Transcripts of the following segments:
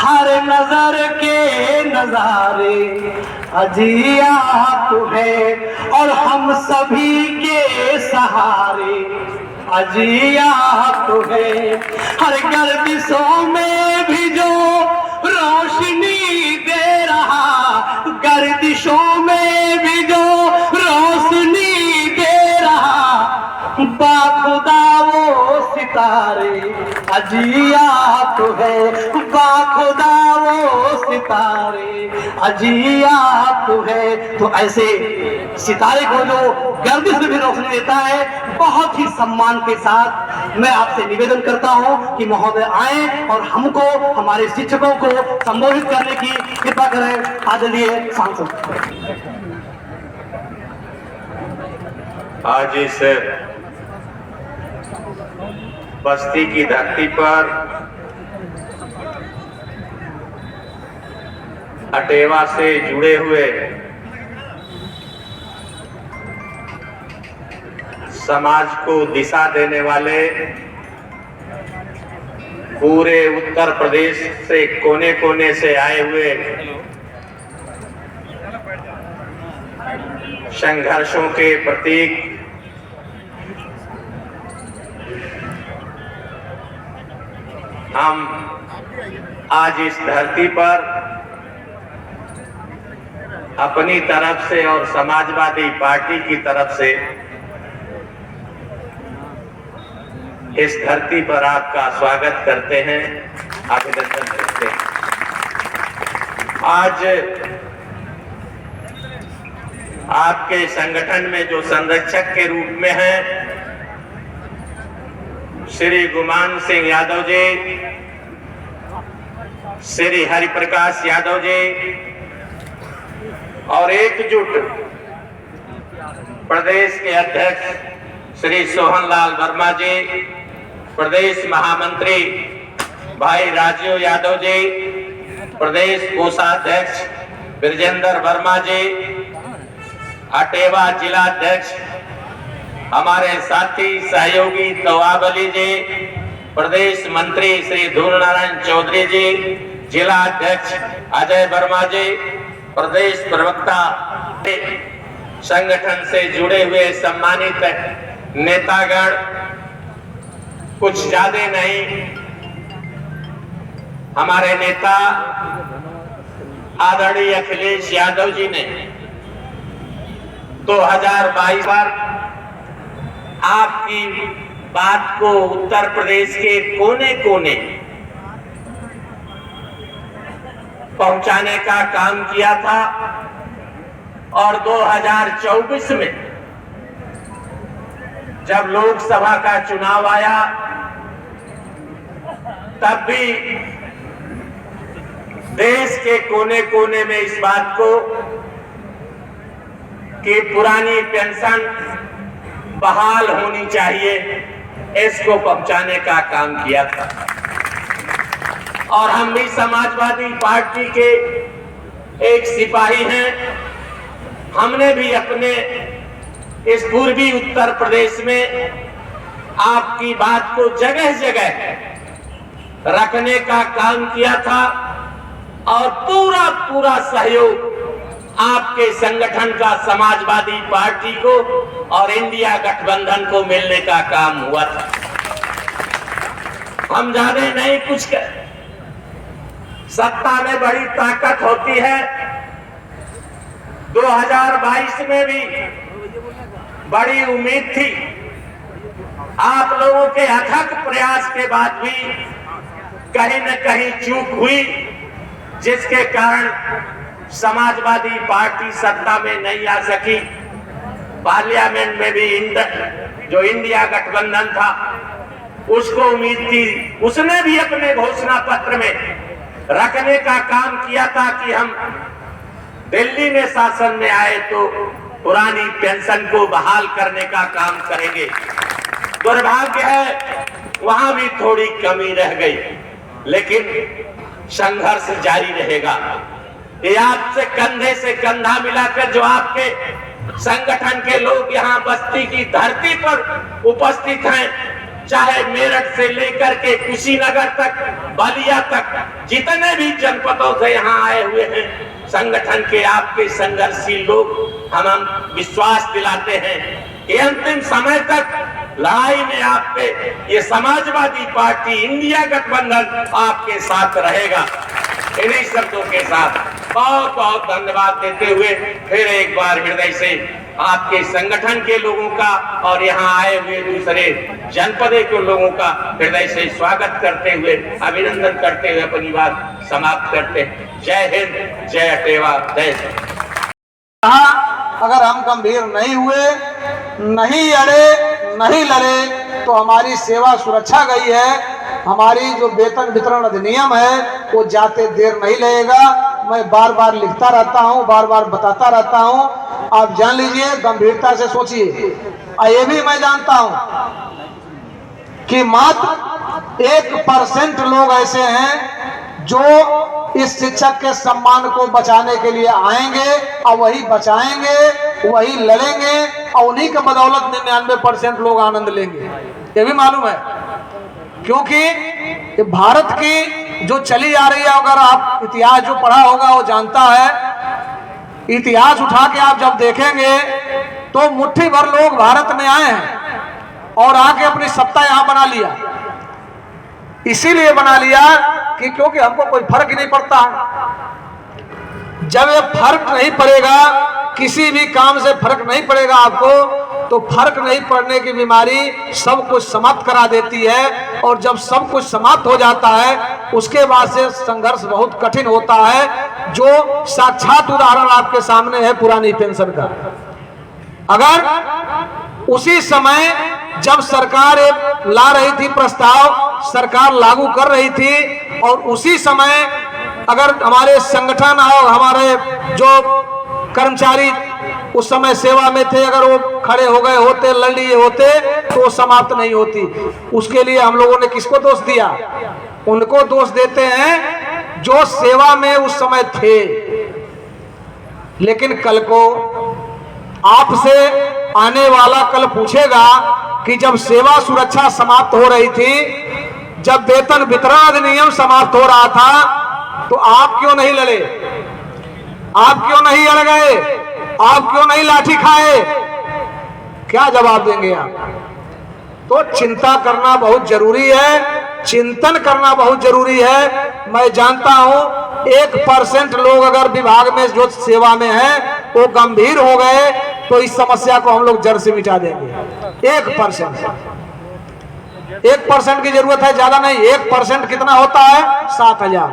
हर नजर के नजारे अजिया तू है और हम सभी के सहारे अजिया तू है। हर गर्दिशों में भी जो रोशनी दे रहा, गर्दिशों में भी जो रोशनी दे रहा, बाखुदा वो सितारे अजिया तो है, बाखुदा वो सितारे अजिया तो है। तो ऐसे सितारे को जो गर्दिश में भी रोशनी देता है, बहुत ही सम्मान के साथ मैं आपसे निवेदन करता हूं कि महोदय आए और हमको, हमारे शिक्षकों को संबोधित करने की कृपा करें। आदरणीय सांसद। आज इस बस्ती की धरती पर अटेवा से जुड़े हुए समाज को दिशा देने वाले पूरे उत्तर प्रदेश से कोने कोने से आए हुए संघर्षों के प्रतीक हम आज इस धरती पर अपनी तरफ से और समाजवादी पार्टी की तरफ से इस धरती पर आपका स्वागत करते हैं, अभिनंदन करते हैं। आज आपके संगठन में जो संरक्षक के रूप में हैं श्री गुमान सिंह यादव जी, श्री हरिप्रकाश यादव जी और एकजुट प्रदेश के अध्यक्ष श्री सोहनलाल वर्मा जी, प्रदेश महामंत्री भाई राजीव यादव जी, प्रदेश कोषाध्यक्ष ब्रजेंद्र वर्मा जी, अटेवा जिला अध्यक्ष हमारे साथी सहयोगी तवाब अली जी, प्रदेश मंत्री श्री धूल नारायण चौधरी जी, जिला अध्यक्ष अजय वर्मा जी, प्रदेश प्रवक्ता, संगठन से जुड़े हुए सम्मानित नेतागण, कुछ ज्यादा नहीं, हमारे नेता आदरणीय अखिलेश यादव जी ने 2022 पर आपकी बात को उत्तर प्रदेश के कोने कोने पहुंचाने का काम किया था और 2024 में जब लोकसभा का चुनाव आया तब भी देश के कोने कोने में इस बात को कि पुरानी पेंशन बहाल होनी चाहिए, इसको पहुंचाने का काम किया था। और हम भी समाजवादी पार्टी के एक सिपाही हैं, हमने भी अपने इस पूर्वी उत्तर प्रदेश में आपकी बात को जगह जगह रखने का काम किया था और पूरा पूरा सहयोग आपके संगठन का समाजवादी पार्टी को और इंडिया गठबंधन को मिलने का काम हुआ था। हम ज्यादा नहीं कुछ कर, सत्ता में बड़ी ताकत होती है। 2022 में भी बड़ी उम्मीद थी, आप लोगों के अथक प्रयास के बाद भी कहीं न कहीं चूक हुई, जिसके कारण समाजवादी पार्टी सत्ता में नहीं आ सकी। पार्लियामेंट में भी जो इंडिया गठबंधन था उसको उम्मीद थी, उसने भी अपने घोषणा पत्र में रखने का काम किया था कि हम दिल्ली में शासन में आए तो पुरानी पेंशन को बहाल करने का काम करेंगे। दुर्भाग्य है वहां भी थोड़ी कमी रह गई, लेकिन संघर्ष जारी रहेगा। ये आपसे कंधे से कंधा मिलाकर जो आपके संगठन के लोग यहाँ बस्ती की धरती पर उपस्थित हैं, चाहे मेरठ से लेकर के कुशीनगर तक, बलिया तक, जितने भी जनपदों से यहाँ आए हुए हैं संगठन के आपके संघर्षशील लोग, हम विश्वास दिलाते हैं कि अंतिम समय तक लड़ाई में आपके ये समाजवादी पार्टी इंडिया गठबंधन आपके साथ रहेगा। इन्हीं शब्दों के साथ बहुत बहुत धन्यवाद देते हुए फिर एक बार हृदय से आपके संगठन के लोगों का और यहाँ आए हुए दूसरे जनपदों के लोगों का हृदय से स्वागत करते हुए, अभिनंदन करते हुए अपनी बात समाप्त करते हैं। जय हिंद, जय अटेवा, जय अगर हम गंभीर नहीं हुए, नहीं अड़े, नहीं लड़े तो हमारी सेवा सुरक्षा गई है। हमारी जो वेतन वितरण अधिनियम है वो जाते देर नहीं लगेगा। मैं बार बार लिखता रहता हूँ, बार बार बताता रहता हूँ। आप जान लीजिए, गंभीरता से सोचिए। ये भी मैं जानता हूँ कि मात्र 1% लोग ऐसे हैं जो इस शिक्षक के सम्मान को बचाने के लिए आएंगे और वही बचाएंगे, वही लड़ेंगे और उन्हीं के बदौलत 99% लोग आनंद लेंगे। ये भी मालूम है, क्योंकि भारत की जो चली आ रही है, अगर आप इतिहास जो पढ़ा होगा वो जानता है। इतिहास उठा के आप जब देखेंगे तो मुट्ठी भर लोग भारत में आए हैं और आके अपनी सत्ता यहां बना लिया। इसीलिए बना लिया कि क्योंकि हमको कोई फर्क ही नहीं पड़ता। जब ये फर्क नहीं पड़ेगा, किसी भी काम से फर्क नहीं पड़ेगा आपको, तो फर्क नहीं पड़ने की बीमारी सब कुछ समाप्त करा देती है। और जब सब कुछ समाप्त हो जाता है उसके बाद से संघर्ष बहुत कठिन होता है, जो साक्षात उदाहरण आपके सामने है पुरानी पेंशन का। अगर उसी समय जब सरकार ला रही थी प्रस्ताव, सरकार लागू कर रही थी, और उसी समय अगर हमारे संगठन और हमारे जो कर्मचारी उस समय सेवा में थे, अगर वो खड़े हो गए होते, लड़ लिए होते, तो वो समाप्त नहीं होती। उसके लिए हम लोगों ने किसको दोष दिया? उनको दोष देते हैं जो सेवा में उस समय थे। लेकिन कल को आपसे आने वाला कल पूछेगा कि जब सेवा सुरक्षा समाप्त हो रही थी, जब वेतन वितरण अधिनियम समाप्त हो रहा था, तो आप क्यों नहीं लड़े? आप क्यों नहीं अड़ गए? आप क्यों नहीं लाठी खाए? क्या जवाब देंगे आप? तो चिंता करना बहुत जरूरी है, चिंतन करना बहुत जरूरी है। मैं जानता हूं 1% लोग अगर विभाग में जो सेवा में हैं वो गंभीर हो गए तो इस समस्या को हम लोग जड़ से मिटा देंगे। 1% की जरूरत है, ज्यादा नहीं। 1% कितना होता है? 7,000।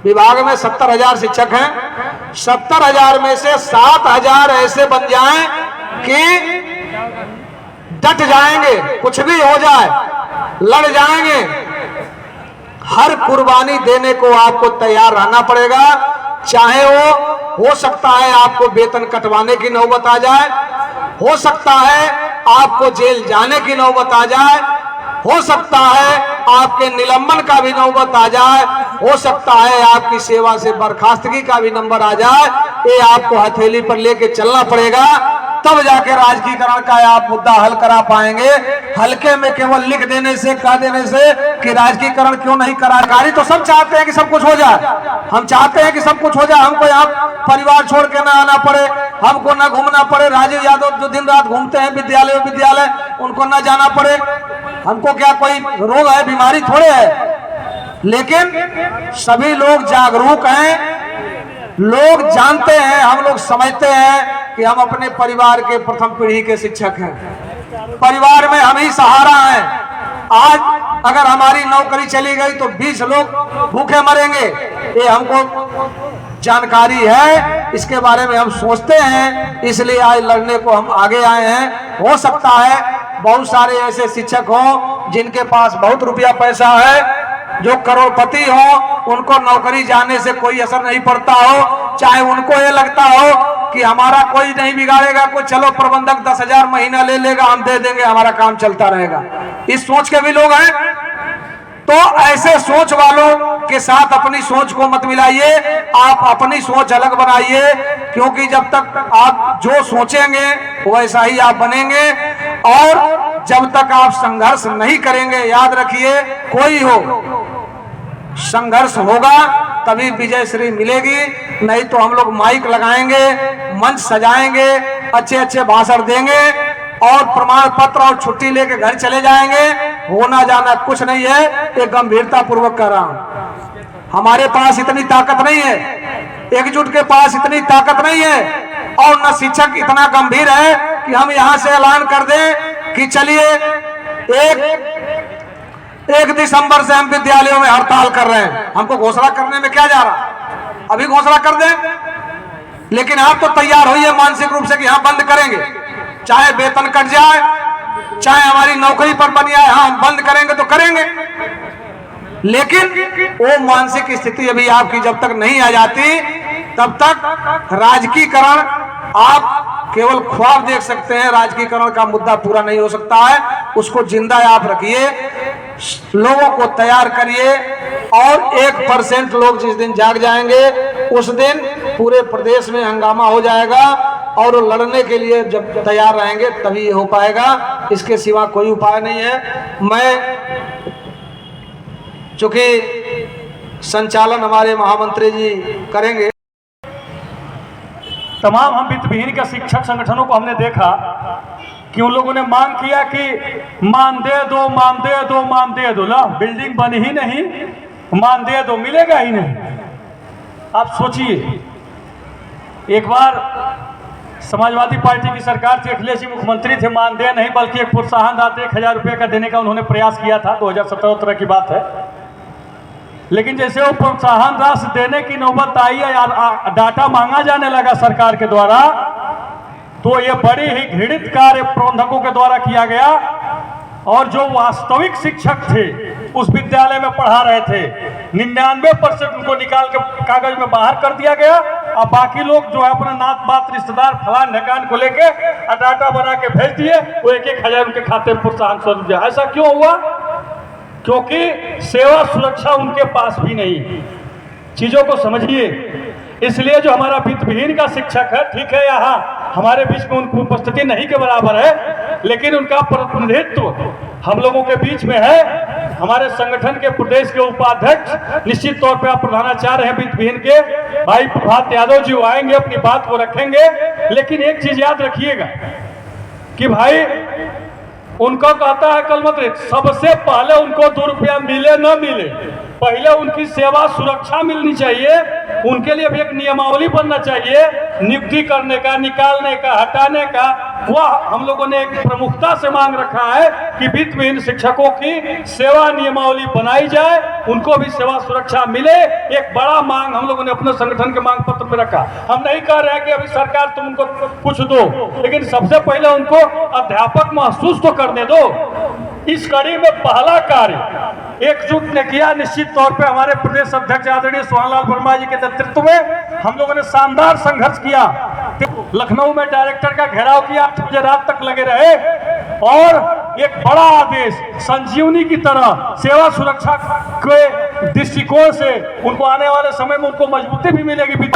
विभाग में 70,000 शिक्षक हैं। 70,000 में से 7,000 ऐसे बन जाएं कि डट जाएंगे, कुछ भी हो जाए लड़ जाएंगे। हर कुर्बानी देने को आपको तैयार रहना पड़ेगा, चाहे वो हो सकता है आपको वेतन कटवाने की नौबत आ जाए, हो सकता है आपको जेल जाने की नौबत आ जाए, हो सकता है आपके निलंबन का भी नौबत आ जाए, हो सकता है आपकी सेवा से बर्खास्तगी का भी नंबर आ जाए। ये आपको हथेली पर लेके चलना पड़ेगा, तब जाके राजकीकरण का आप मुद्दा हल करा पाएंगे। हल्के में केवल लिख देने से, कह देने से कि राजकीकरण क्यों नहीं करा। सरकारी तो सब चाहते हैं कि सब कुछ हो जाए, हम चाहते हैं कि सब कुछ हो जाए, हमको यहाँ परिवार छोड़ के ना आना पड़े, हमको ना घूमना पड़े। राजीव यादव जो दिन रात घूमते हैं विद्यालय, उनको ना जाना पड़े। हमको क्या कोई रोग है, बीमारी थोड़े है। लेकिन सभी लोग जागरूक हैं, लोग जानते हैं, हम लोग समझते हैं कि हम अपने परिवार के प्रथम पीढ़ी के शिक्षक हैं, परिवार में हम ही सहारा हैं। आज अगर हमारी नौकरी चली गई तो 20 लोग भूखे मरेंगे, ये हमको जानकारी है, इसके बारे में हम सोचते हैं, इसलिए आज लड़ने को हम आगे आए हैं। हो सकता है बहुत सारे ऐसे शिक्षक हों जिनके पास बहुत रुपया पैसा है, जो करोड़पति हो, उनको नौकरी जाने से कोई असर नहीं पड़ता हो, चाहे उनको ये लगता हो कि हमारा कोई नहीं बिगाड़ेगा, कोई चलो प्रबंधक 10,000 महीना ले लेगा, हम दे देंगे, हमारा काम चलता रहेगा। इस सोच के भी लोग हैं। तो ऐसे सोच वालों के साथ अपनी सोच को मत मिलाइए, आप अपनी सोच अलग बनाइए, क्योंकि जब तक आप जो सोचेंगे वैसा ही आप बनेंगे। और जब तक आप संघर्ष नहीं करेंगे, याद रखिए, कोई हो, संघर्ष होगा तभी विजय श्री मिलेगी। नहीं तो हम लोग माइक लगाएंगे, मंच सजाएंगे, अच्छे अच्छे भाषण देंगे और प्रमाण पत्र और छुट्टी लेके घर चले जाएंगे। होना जाना कुछ नहीं है, ये गंभीरता पूर्वक कर रहा हूं। हमारे पास इतनी ताकत नहीं है, एकजुट के पास इतनी ताकत नहीं है, और न शिक्षक इतना गंभीर है कि हम यहां से ऐलान कर दें कि चलिए 1 दिसंबर से हम विद्यालयों में हड़ताल कर रहे हैं। हमको घोषणा करने में क्या जा रहा, अभी घोषणा कर दें। लेकिन आप तो तैयार होइए मानसिक रूप से कि हाँ बंद करेंगे, चाहे वेतन कट जाए, चाहे हमारी नौकरी पर बन जाए, हाँ हम बंद करेंगे तो करेंगे। लेकिन वो मानसिक स्थिति अभी आपकी जब तक नहीं आ जाती तब तक राजकीकरण, आप केवल ख्वाब देख सकते हैं, राजकीकरण का मुद्दा पूरा नहीं हो सकता है। उसको जिंदा आप रखिए, लोगों को तैयार करिए, और 1% लोग जिस दिन जाग जाएंगे उस दिन पूरे प्रदेश में हंगामा हो जाएगा, और लड़ने के लिए जब तैयार रहेंगे तभी ये हो पाएगा। इसके सिवा कोई उपाय नहीं है। मैं चूंकि संचालन हमारे महामंत्री जी करेंगे, तमाम हम वित्तविहीन के शिक्षक संगठनों को हमने देखा कि उन लोगों ने मांग किया कि मान दे दो, मान दे दो, मान दे दो। ला बिल्डिंग बनी ही नहीं, मान दे दो, मिलेगा ही नहीं। आप सोचिए, एक बार समाजवादी पार्टी की सरकार थी, अखिलेश जी मुख्यमंत्री थे, मानदेय नहीं बल्कि एक प्रोत्साहन राशि 1000 रुपये का देने का उन्होंने प्रयास किया था। 2017 की बात है। लेकिन जैसे वो प्रोत्साहन राशि देने की नौबत आई या डाटा मांगा जाने लगा सरकार के द्वारा, तो ये बड़ी ही घृणित कार्य प्रबंधकों के द्वारा किया गया, और जो वास्तविक शिक्षक थे उस विद्यालय में पढ़ा रहे थे 99% उनको निकाल के कागज में बाहर कर दिया गया, और बाकी लोग जो है अपना नात बात रिश्तेदार फलान ढकान को लेके डाटा बना के भेज दिए। वो 1-1000 उनके खाते में प्रोत्साहन स्वरूप दिया। ऐसा क्यों हुआ? क्योंकि सेवा सुरक्षा उनके पास भी नहीं। चीजों को समझिए। इसलिए जो हमारा वित्तविहीन का शिक्षक है, ठीक है, यहाँ हमारे बीच में उनकी उपस्थिति नहीं के बराबर है, लेकिन उनका प्रतिनिधित्व हम लोगों के बीच में है। हमारे संगठन के प्रदेश के उपाध्यक्ष, निश्चित तौर पे आप प्रधानाचार्य हैं वित्तविहीन के, भाई प्रभात यादव जी आएंगे, अपनी बात को रखेंगे। लेकिन एक चीज याद रखिएगा कि भाई उनको कहता है कल मत, सबसे पहले उनको 2 रुपया मिले न मिले, पहले उनकी सेवा सुरक्षा मिलनी चाहिए। उनके लिए भी एक नियमावली बनना चाहिए, नियुक्ति करने का, निकालने का, हटाने का। वह हम लोगों ने एक प्रमुखता से मांग रखा है कि वित्तविहीन शिक्षकों की सेवा नियमावली बनाई जाए, उनको भी सेवा सुरक्षा मिले। एक बड़ा मांग हम लोगों ने अपने संगठन के मांग पत्र में रखा। हम नहीं कह रहे हैं कि अभी सरकार तुम उनको कुछ दो, लेकिन सबसे पहले उनको अध्यापक महसूस तो करने दो। इस कड़ी में पहला कार्य एकजुट ने किया। निश्चित तौर पे हमारे प्रदेश अध्यक्ष आदरणीय सोहनलाल वर्मा जी के नेतृत्व में हम लोगों ने शानदार संघर्ष किया। लखनऊ में डायरेक्टर का घेराव किया, 8 बजे रात तक लगे रहे, और एक बड़ा आदेश संजीवनी की तरह सेवा सुरक्षा के दृष्टिकोण से उनको आने वाले समय में उनको मजबूती भी मिलेगी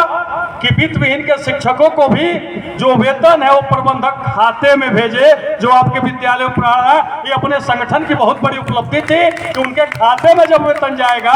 कि वित्तविहीन के शिक्षकों को भी जो वेतन है वो प्रबंधक खाते में भेजे। जो आपके विद्यालय में पढ़ा रहा है, ये अपने संगठन की बहुत बड़ी उपलब्धि थी कि उनके खाते में जब वेतन जाएगा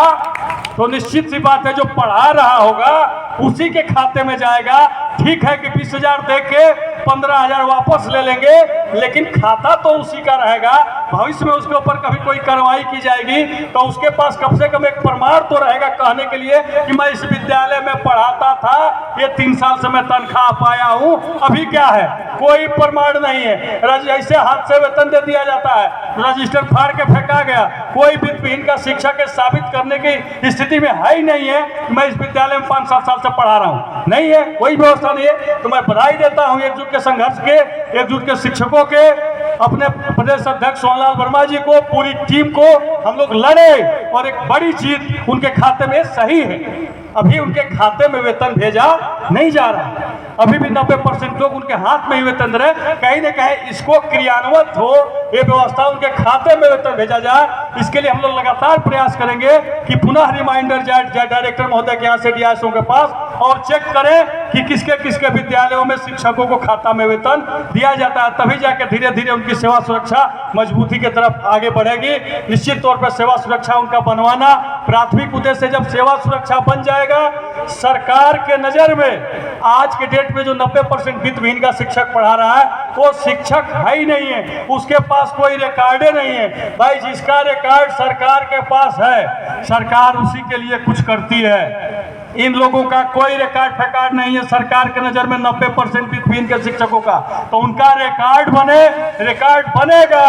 तो निश्चित सी बात है जो पढ़ा रहा होगा उसी के खाते में जाएगा। ठीक है कि 20,000 दे के 15,000 वापस ले लेंगे, लेकिन खाता तो उसी का रहेगा। भविष्य में उसके ऊपर कभी कोई कार्रवाई की जाएगी तो उसके पास कम से कम एक प्रमाण तो रहेगा कहने के लिए कि मैं इस विद्यालय में पढ़ाता था, ये 3 साल से मैं तनख्वाह पाया हूँ। अभी क्या है, कोई प्रमाण नहीं है। ऐसे हाथ से वेतन दे दिया जाता है, रजिस्टर फाड़ के फेंका गया। कोई वित्तविहीन का शिक्षक साबित करने की स्थिति में है ही नहीं है कि मैं इस विद्यालय में 5-7 साल से पढ़ा रहा हूँ। नहीं है, कोई व्यवस्था नहीं है। तो मैं बधाई देता हूँ एकजुट के संघर्ष के, एकजुट के शिक्षकों के, अपने प्रदेश अध्यक्ष सोहनलाल वर्मा जी को, पूरी टीम को। हम लोग लड़े और एक बड़ी चीज उनके खाते में सही है, अभी उनके खाते में वेतन भेजा नहीं जा रहा। अभी भी 90% लोग उनके हाथ में ही वेतन रहे। कहीं न कहीं इसको क्रियान्वित हो, ये व्यवस्था उनके खाते में वेतन भेजा जाए। इसके लिए हम लोग लगातार प्रयास करेंगे कि पुनः रिमाइंडर जाए डायरेक्टर महोदय के यहाँ से डीआईएसओ के पास, और चेक करें कि किसके किसके विद्यालयों में शिक्षकों को खाता में वेतन दिया जाता है। तभी जाके धीरे धीरे उनकी सेवा सुरक्षा मजबूती की तरफ आगे बढ़ेगी। निश्चित तौर पर सेवा सुरक्षा उनका बनवाना प्राथमिक उद्देश्य है। जब सेवा सुरक्षा बन जाएगा, सरकार के नजर में आज के डेट में जो 90% वित्तविहीन का शिक्षक पढ़ा रहा है वो शिक्षक है ही नहीं है, उसके पास कोई रिकॉर्डे नहीं है। भाई जिसका रिकॉर्ड सरकार के पास है, सरकार उसी के लिए कुछ करती है। इन लोगों का कोई रिकॉर्ड नहीं है सरकार के नजर में 90% वित्तविहीन के शिक्षकों का। तो उनका रिकॉर्ड बनेगा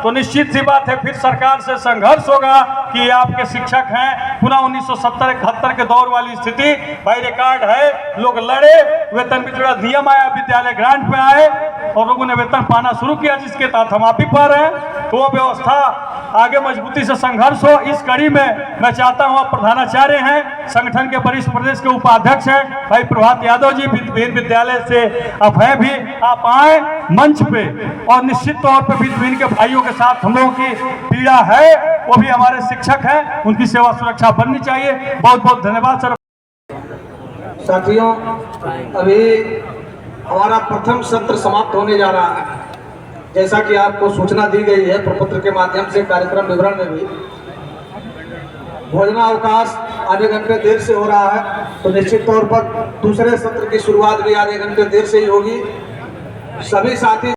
तो निश्चित सी बात है फिर सरकार से संघर्ष होगा कि ये आपके शिक्षक हैं। पुनः 1970-71 के दौर वाली स्थिति, भाई रिकॉर्ड है, लोग लड़े, वेतन पिछड़ा नियम आया, विद्यालय ग्रांट पे आए और लोगों ने वेतन पाना शुरू किया, जिसके तहत हम आप भी पा रहे हैं। तो वो व्यवस्था आगे मजबूती से संघर्ष हो। इस कड़ी में मैं चाहता हूँ, आप प्रधानाचार्य हैं, संगठन के वरिष्ठ प्रदेश के उपाध्यक्ष हैं भाई प्रभात यादव जी, वित्तविहीन विद्यालय से आप हैं भी, आप आए मंच पे और निश्चित तौर पर वित्तविहीन के भाइयों के साथ हम लोगों की पीड़ा है, वो भी हमारे शिक्षक हैं, उनकी सेवा सुरक्षा बननी चाहिए। बहुत बहुत धन्यवाद सर। साथियों, अभी हमारा प्रथम सत्र समाप्त होने जा रहा है। जैसा कि आपको सूचना दी गई है प्रपत्र के माध्यम से, कार्यक्रम विवरण में भी भोजनावकाश आधे घंटे देर से हो रहा है, तो निश्चित तौर पर दूसरे सत्र की शुरुआत भी आधे घंटे देर से ही होगी। सभी साथी